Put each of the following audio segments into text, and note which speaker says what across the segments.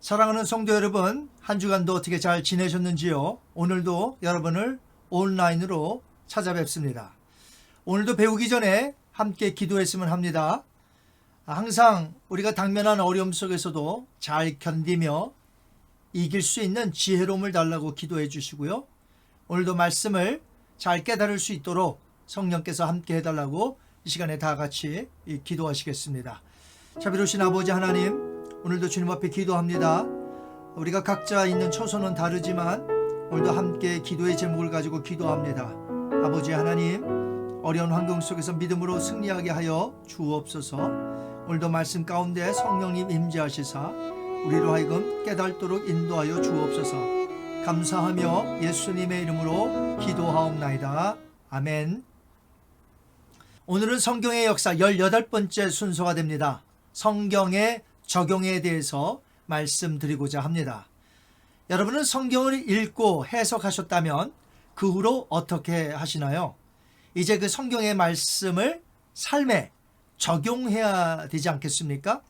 Speaker 1: 사랑하는 성도 여러분, 한 주간도 어떻게 잘 지내셨는지요? 오늘도 여러분을 온라인으로 찾아뵙습니다. 오늘도 배우기 전에 함께 기도했으면 합니다. 항상 우리가 당면한 어려움 속에서도 잘 견디며 이길 수 있는 지혜로움을 달라고 기도해 주시고요. 오늘도 말씀을 잘 깨달을 수 있도록 성령께서 함께 해달라고 이 시간에 다 같이 기도하시겠습니다. 자비로우신 아버지 하나님, 오늘도 주님 앞에 기도합니다. 우리가 각자 있는 처소는 다르지만 오늘도 함께 기도의 제목을 가지고 기도합니다. 아버지 하나님, 어려운 환경 속에서 믿음으로 승리하게 하여 주옵소서. 오늘도 말씀 가운데 성령님 임재하시사 우리로 하여금 깨닫도록 인도하여 주옵소서. 감사하며 예수님의 이름으로 기도하옵나이다. 아멘. 오늘은 성경의 역사 18번째 순서가 됩니다. 성경의 적용에 대해서 말씀드리고자 합니다. 여러분은 성경을 읽고 해석하셨다면 그 후로 어떻게 하시나요? 이제 그 성경의 말씀을 삶에 적용해야 되지 않겠습니까?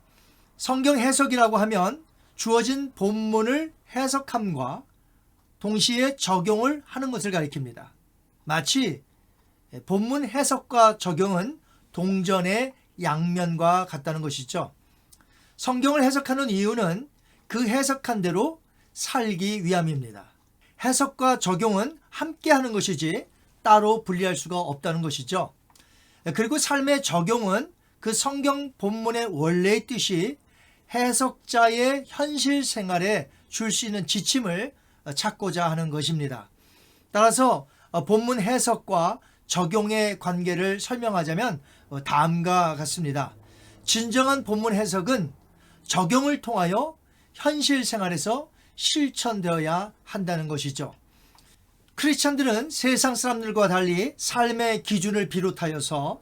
Speaker 1: 성경 해석이라고 하면 주어진 본문을 해석함과 동시에 적용을 하는 것을 가리킵니다. 마치 본문 해석과 적용은 동전의 양면과 같다는 것이죠. 성경을 해석하는 이유는 그 해석한 대로 살기 위함입니다. 해석과 적용은 함께 하는 것이지 따로 분리할 수가 없다는 것이죠. 그리고 삶의 적용은 그 성경 본문의 원래의 뜻이 해석자의 현실 생활에 줄 수 있는 지침을 찾고자 하는 것입니다. 따라서 본문 해석과 적용의 관계를 설명하자면 다음과 같습니다. 진정한 본문 해석은 적용을 통하여 현실 생활에서 실천되어야 한다는 것이죠. 크리스찬들은 세상 사람들과 달리 삶의 기준을 비롯하여서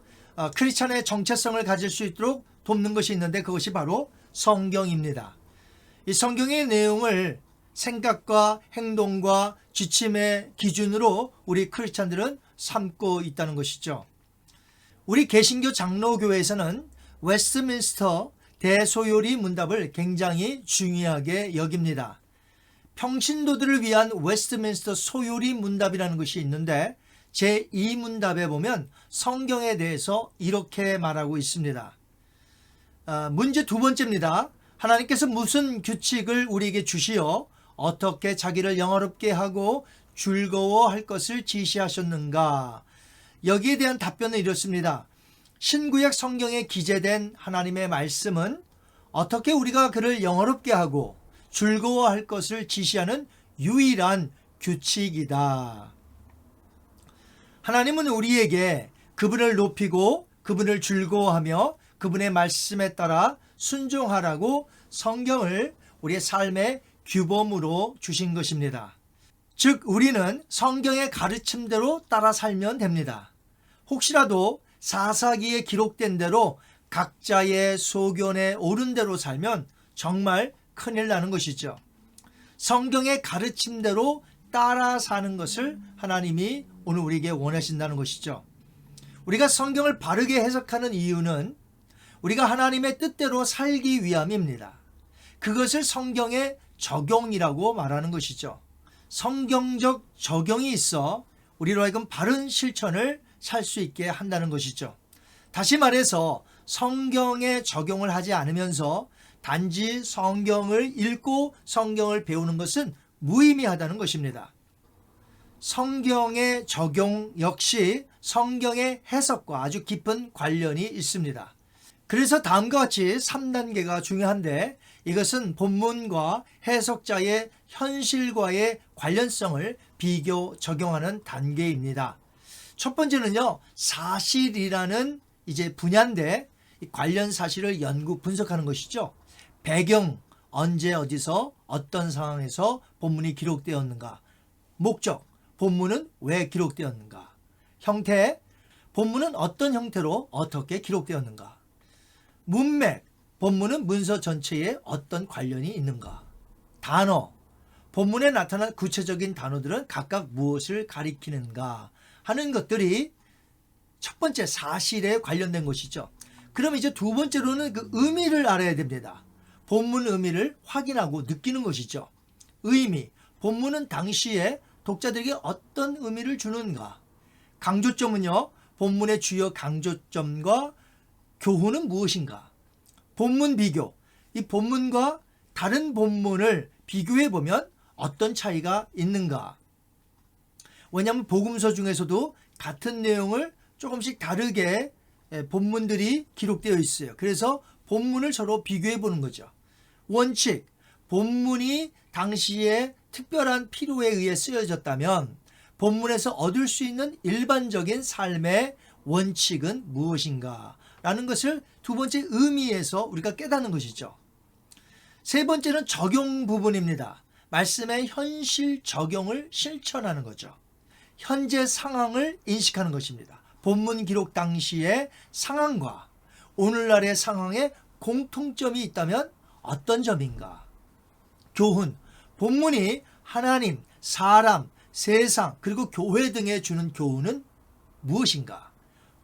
Speaker 1: 크리스찬의 정체성을 가질 수 있도록 돕는 것이 있는데 그것이 바로 성경입니다. 이 성경의 내용을 생각과 행동과 지침의 기준으로 우리 크리스찬들은 삼고 있다는 것이죠. 우리 개신교 장로교회에서는 웨스트민스터 대소요리 문답을 굉장히 중요하게 여깁니다. 평신도들을 위한 웨스트민스터 소요리 문답이라는 것이 있는데 제2문답에 보면 성경에 대해서 이렇게 말하고 있습니다. 문제 두 번째입니다. 하나님께서 무슨 규칙을 우리에게 주시어 어떻게 자기를 영화롭게 하고 즐거워할 것을 지시하셨는가? 여기에 대한 답변은 이렇습니다. 신구약 성경에 기재된 하나님의 말씀은 어떻게 우리가 그를 영화롭게 하고 즐거워할 것을 지시하는 유일한 규칙이다. 하나님은 우리에게 그분을 높이고 그분을 즐거워하며 그분의 말씀에 따라 순종하라고 성경을 우리의 삶의 규범으로 주신 것입니다. 즉 우리는 성경의 가르침대로 따라 살면 됩니다. 혹시라도 사사기에 기록된 대로 각자의 소견에 옳은 대로 살면 정말 큰일 나는 것이죠. 성경의 가르침대로 따라 사는 것을 하나님이 오늘 우리에게 원하신다는 것이죠. 우리가 성경을 바르게 해석하는 이유는 우리가 하나님의 뜻대로 살기 위함입니다. 그것을 성경의 적용이라고 말하는 것이죠. 성경적 적용이 있어 우리로 하여금 바른 실천을 살 수 있게 한다는 것이죠. 다시 말해서 성경에 적용을 하지 않으면서 단지 성경을 읽고 성경을 배우는 것은 무의미하다는 것입니다. 성경의 적용 역시 성경의 해석과 아주 깊은 관련이 있습니다. 그래서 다음과 같이 3단계가 중요한데 이것은 본문과 해석자의 현실과의 관련성을 비교 적용하는 단계입니다. 첫 번째는요, 사실이라는 이제 분야인데 관련 사실을 연구 분석하는 것이죠. 배경, 언제 어디서 어떤 상황에서 본문이 기록되었는가. 목적, 본문은 왜 기록되었는가. 형태, 본문은 어떤 형태로 어떻게 기록되었는가. 문맥, 본문은 문서 전체에 어떤 관련이 있는가. 단어, 본문에 나타난 구체적인 단어들은 각각 무엇을 가리키는가 하는 것들이 첫 번째 사실에 관련된 것이죠. 그럼 이제 두 번째로는 그 의미를 알아야 됩니다. 본문 의미를 확인하고 느끼는 것이죠. 의미, 본문은 당시에 독자들에게 어떤 의미를 주는가? 강조점은요, 본문의 주요 강조점과 교훈은 무엇인가? 본문 비교, 이 본문과 다른 본문을 비교해 보면 어떤 차이가 있는가? 왜냐하면 복음서 중에서도 같은 내용을 조금씩 다르게 본문들이 기록되어 있어요. 그래서 본문을 서로 비교해 보는 거죠. 원칙, 본문이 당시에 특별한 필요에 의해 쓰여졌다면 본문에서 얻을 수 있는 일반적인 삶의 원칙은 무엇인가? 라는 것을 두 번째 의미에서 우리가 깨닫는 것이죠. 세 번째는 적용 부분입니다. 말씀의 현실 적용을 실천하는 거죠. 현재 상황을 인식하는 것입니다. 본문 기록 당시의 상황과 오늘날의 상황에 공통점이 있다면 어떤 점인가? 교훈, 본문이 하나님, 사람, 세상 그리고 교회 등에 주는 교훈은 무엇인가?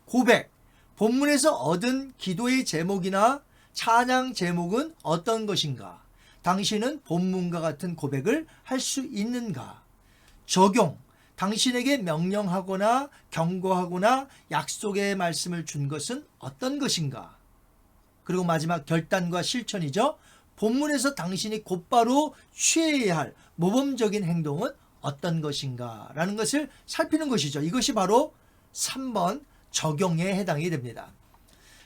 Speaker 1: 고백, 본문에서 얻은 기도의 제목이나 찬양 제목은 어떤 것인가? 당신은 본문과 같은 고백을 할 수 있는가? 적용, 당신에게 명령하거나 경고하거나 약속의 말씀을 준 것은 어떤 것인가? 그리고 마지막 결단과 실천이죠. 본문에서 당신이 곧바로 취해야 할 모범적인 행동은 어떤 것인가? 라는 것을 살피는 것이죠. 이것이 바로 3번 적용에 해당이 됩니다.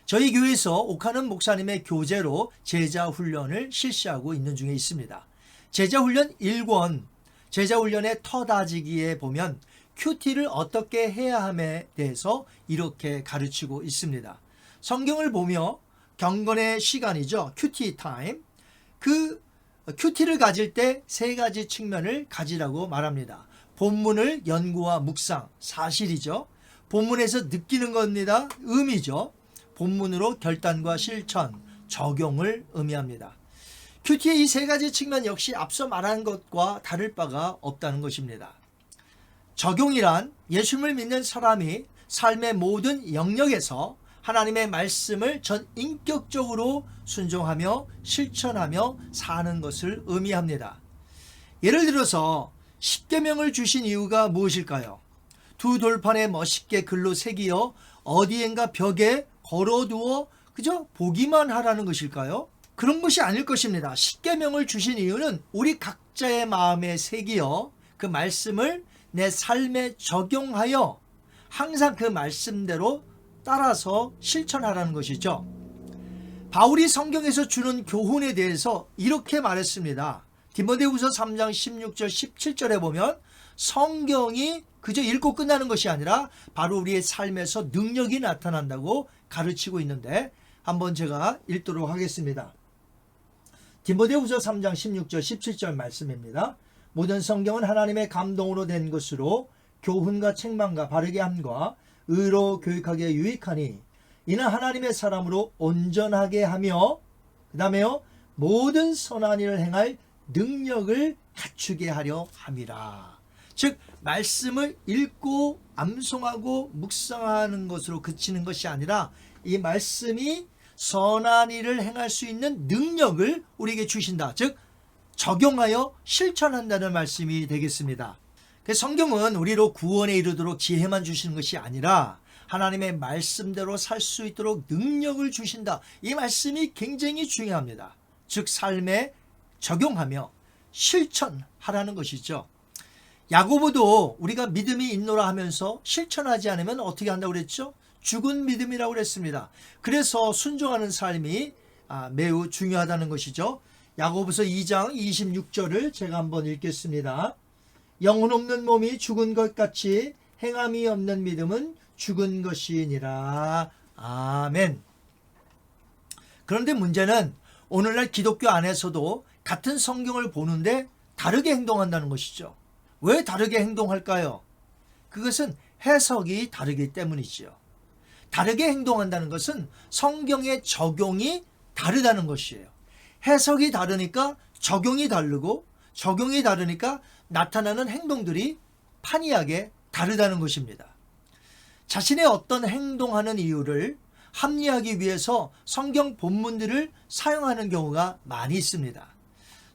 Speaker 1: 저희 교회에서 옥하는 목사님의 교재로 제자훈련을 실시하고 있는 중에 있습니다. 제자훈련 1권, 제자훈련의 터다지기에 보면 큐티를 어떻게 해야 함에 대해서 이렇게 가르치고 있습니다. 성경을 보며 경건의 시간이죠. 큐티 타임. 그 큐티를 가질 때 세 가지 측면을 가지라고 말합니다. 본문을 연구와 묵상, 사실이죠. 본문에서 느끼는 겁니다. 의미죠. 본문으로 결단과 실천, 적용을 의미합니다. 큐티의 이 세 가지 측면 역시 앞서 말한 것과 다를 바가 없다는 것입니다. 적용이란 예수님을 믿는 사람이 삶의 모든 영역에서 하나님의 말씀을 전 인격적으로 순종하며 실천하며 사는 것을 의미합니다. 예를 들어서 십계명을 주신 이유가 무엇일까요? 두 돌판에 멋있게 글로 새기어 어디엔가 벽에 걸어두어 그저 보기만 하라는 것일까요? 그런 것이 아닐 것입니다. 십계명을 주신 이유는 우리 각자의 마음에 새기어 그 말씀을 내 삶에 적용하여 항상 그 말씀대로 따라서 실천하라는 것이죠. 바울이 성경에서 주는 교훈에 대해서 이렇게 말했습니다. 디모데후서 3장 16절 17절에 보면 성경이 그저 읽고 끝나는 것이 아니라 바로 우리의 삶에서 능력이 나타난다고 가르치고 있는데 한번 제가 읽도록 하겠습니다. 디모데후서 3장 16절 17절 말씀입니다. 모든 성경은 하나님의 감동으로 된 것으로 교훈과 책망과 바르게 함과 의로 교육하기에 유익하니 이는 하나님의 사람으로 온전하게 하며 그 다음에요 모든 선한 일을 행할 능력을 갖추게 하려 함이라. 즉 말씀을 읽고 암송하고 묵상하는 것으로 그치는 것이 아니라 이 말씀이 선한 일을 행할 수 있는 능력을 우리에게 주신다. 즉 적용하여 실천한다는 말씀이 되겠습니다. 성경은 우리로 구원에 이르도록 지혜만 주시는 것이 아니라 하나님의 말씀대로 살 수 있도록 능력을 주신다. 이 말씀이 굉장히 중요합니다. 즉 삶에 적용하며 실천하라는 것이죠. 야고보도 우리가 믿음이 있노라 하면서 실천하지 않으면 어떻게 한다고 그랬죠? 죽은 믿음이라고 그랬습니다. 그래서 순종하는 삶이 매우 중요하다는 것이죠. 야고보서 2장 26절을 제가 한번 읽겠습니다. 영혼 없는 몸이 죽은 것 같이 행함이 없는 믿음은 죽은 것이니라. 아멘. 그런데 문제는 오늘날 기독교 안에서도 같은 성경을 보는데 다르게 행동한다는 것이죠. 왜 다르게 행동할까요? 그것은 해석이 다르기 때문이지요. 다르게 행동한다는 것은 성경의 적용이 다르다는 것이에요. 해석이 다르니까 적용이 다르고 적용이 다르니까 나타나는 행동들이 판이하게 다르다는 것입니다. 자신의 어떤 행동하는 이유를 합리화하기 위해서 성경 본문들을 사용하는 경우가 많이 있습니다.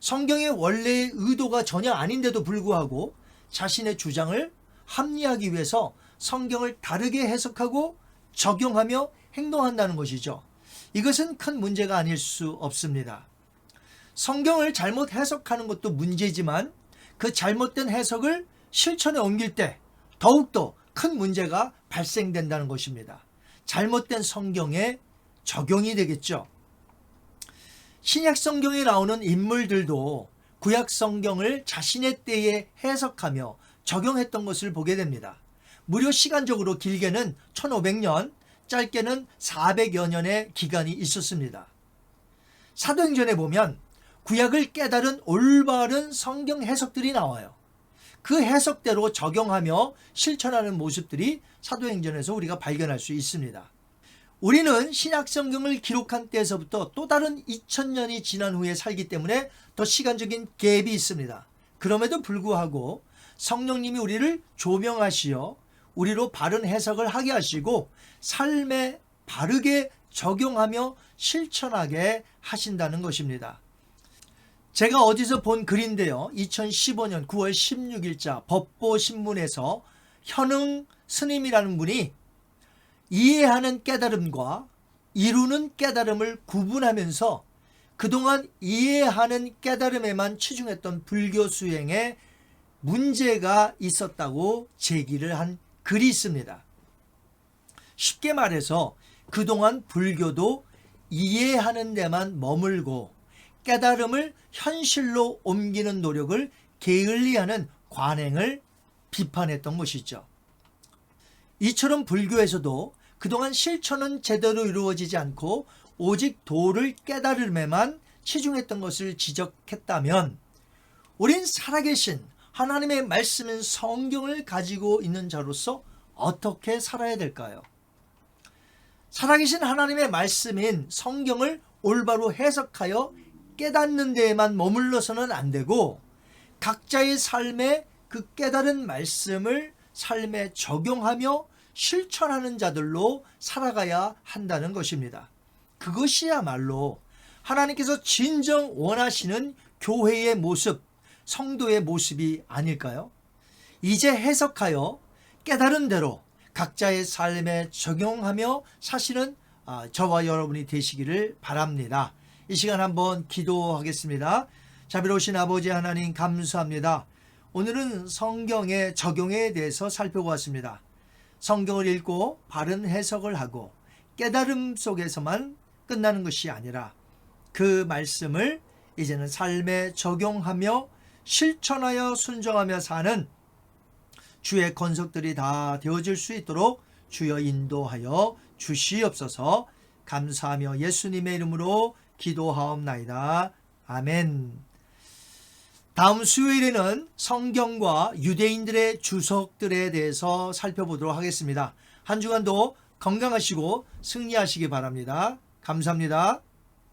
Speaker 1: 성경의 원래의 의도가 전혀 아닌데도 불구하고 자신의 주장을 합리화하기 위해서 성경을 다르게 해석하고 적용하며 행동한다는 것이죠. 이것은 큰 문제가 아닐 수 없습니다. 성경을 잘못 해석하는 것도 문제지만 그 잘못된 해석을 실천에 옮길 때 더욱더 큰 문제가 발생된다는 것입니다. 잘못된 성경에 적용이 되겠죠. 신약 성경에 나오는 인물들도 구약 성경을 자신의 때에 해석하며 적용했던 것을 보게 됩니다. 무려 시간적으로 길게는 1500년, 짧게는 400여 년의 기간이 있었습니다. 사도행전에 보면 구약을 깨달은 올바른 성경 해석들이 나와요. 그 해석대로 적용하며 실천하는 모습들이 사도행전에서 우리가 발견할 수 있습니다. 우리는 신약 성경을 기록한 때에서부터 또 다른 2000년이 지난 후에 살기 때문에 더 시간적인 갭이 있습니다. 그럼에도 불구하고 성령님이 우리를 조명하시어 우리로 바른 해석을 하게 하시고 삶에 바르게 적용하며 실천하게 하신다는 것입니다. 제가 어디서 본 글인데요. 2015년 9월 16일자 법보신문에서 현흥 스님이라는 분이 이해하는 깨달음과 이루는 깨달음을 구분하면서 그동안 이해하는 깨달음에만 치중했던 불교 수행에 문제가 있었다고 제기를 한 글이 있습니다. 쉽게 말해서 그동안 불교도 이해하는 데만 머물고 깨달음을 현실로 옮기는 노력을 게을리하는 관행을 비판했던 것이죠. 이처럼 불교에서도 그동안 실천은 제대로 이루어지지 않고 오직 도를 깨달음에만 치중했던 것을 지적했다면 우린 살아계신 하나님의 말씀인 성경을 가지고 있는 자로서 어떻게 살아야 될까요? 살아계신 하나님의 말씀인 성경을 올바로 해석하여 깨닫는 데에만 머물러서는 안 되고 각자의 삶에 그 깨달은 말씀을 삶에 적용하며 실천하는 자들로 살아가야 한다는 것입니다. 그것이야말로 하나님께서 진정 원하시는 교회의 모습, 성도의 모습이 아닐까요? 이제 해석하여 깨달은 대로 각자의 삶에 적용하며 사시는 저와 여러분이 되시기를 바랍니다. 이 시간 한번 기도하겠습니다. 자비로우신 아버지 하나님 감사합니다. 오늘은 성경의 적용에 대해서 살펴보았습니다. 성경을 읽고 바른 해석을 하고 깨달음 속에서만 끝나는 것이 아니라 그 말씀을 이제는 삶에 적용하며 실천하여 순종하며 사는 주의 권속들이 다 되어질 수 있도록 주여 인도하여 주시옵소서. 감사하며 예수님의 이름으로 기도하옵나이다. 아멘. 다음 수요일에는 성경과 유대인들의 주석들에 대해서 살펴보도록 하겠습니다. 한 주간도 건강하시고 승리하시기 바랍니다. 감사합니다.